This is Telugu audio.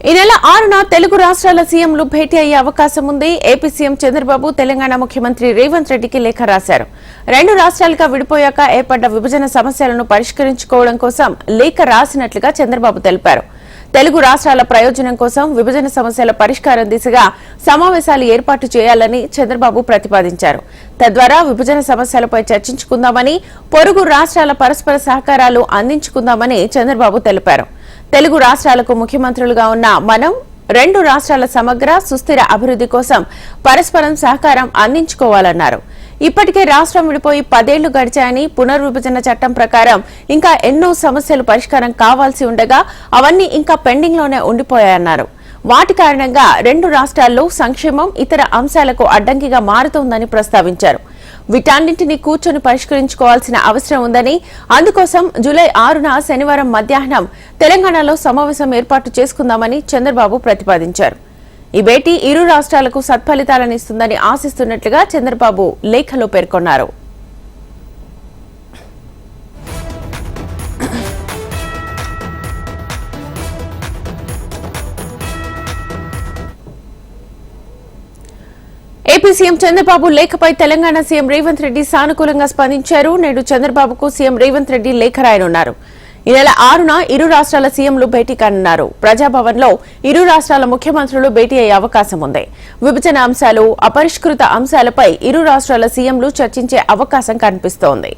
ఈ నెల 6న తెలుగు రాష్ట్రాల సీఎంలు భేటీ అయ్యే అవకాశం ఉంది. ఏపీ సీఎం చంద్రబాబు తెలంగాణ ముఖ్యమంత్రి రేవంత్ రెడ్డికి లేఖ రాశారు. రెండు రాష్ట్రాలుగా విడిపోయాక ఏర్పడ్డ విభజన సమస్యలను పరిష్కరించుకోవడం కోసం లేఖ రాసినట్లుగా చంద్రబాబు తెలిపారు. తెలుగు రాష్ట్రాల ప్రయోజనం కోసం విభజన సమస్యల పరిష్కారం దిశగా సమావేశాలు ఏర్పాటు చేయాలని చంద్రబాబు ప్రతిపాదించారు. తద్వారా విభజన సమస్యలపై చర్చించుకుందామని, పొరుగు రాష్ట్రాల పరస్పర సహకారాలు అందించుకుందామని చంద్రబాబు తెలిపారు. తెలుగు రాష్ట్రాలకు ముఖ్యమంత్రులుగా ఉన్న మనం రెండు రాష్ట్రాల సమగ్ర సుస్థిర అభివృద్ధి కోసం పరస్పరం సహకారం అందించుకోవాలన్నారు. ఇప్పటికే రాష్ట్రం విడిపోయి 10 ఏళ్లు గడిచాయని, పునర్విభజన చట్టం ప్రకారం ఇంకా ఎన్నో సమస్యలు పరిష్కారం కావాల్సి ఉండగా అవన్నీ ఇంకా పెండింగ్ లోనే ఉండిపోయాయన్నారు. వాటి కారణంగా రెండు రాష్ట్రాల్లో సంక్షేమం ఇతర అంశాలకు అడ్డంకిగా మారుతోందని ప్రస్తావించారు. వీటన్నింటినీ కూర్చొని పరిష్కరించుకోవాల్సిన అవసరం ఉందని, అందుకోసం జూలై 6న శనివారం మధ్యాహ్నం తెలంగాణలో సమావేశం ఏర్పాటు చేసుకుందామని చంద్రబాబు ప్రతిపాదించారు. ఈ భేటీ ఇరు రాష్ట్రాలకు సత్ఫలితాలనిస్తుందని ఆశిస్తున్నట్లుగా చంద్రబాబు లేఖలో పేర్కొన్నారు. ఏపీ సీఎం చంద్రబాబు లేఖపై తెలంగాణ సీఎం రేవంత్ రెడ్డి సానుకూలంగా స్పందించారు. నేడు చంద్రబాబుకు సీఎం రేవంత్ రెడ్డి లేఖ రాయనున్నారు. ఈ నెల 6న ఇరు రాష్ట్రాల సీఎంలు భేటీ కానున్నారు. ప్రజాభవన్ లో ఇరు రాష్ట్రాల ముఖ్యమంత్రులు భేటీ అయ్యే అవకాశం ఉంది. విభజన అంశాలు, అపరిష్కృత అంశాలపై ఇరు రాష్ట్రాల సీఎంలు చర్చించే అవకాశం కనిపిస్తోంది.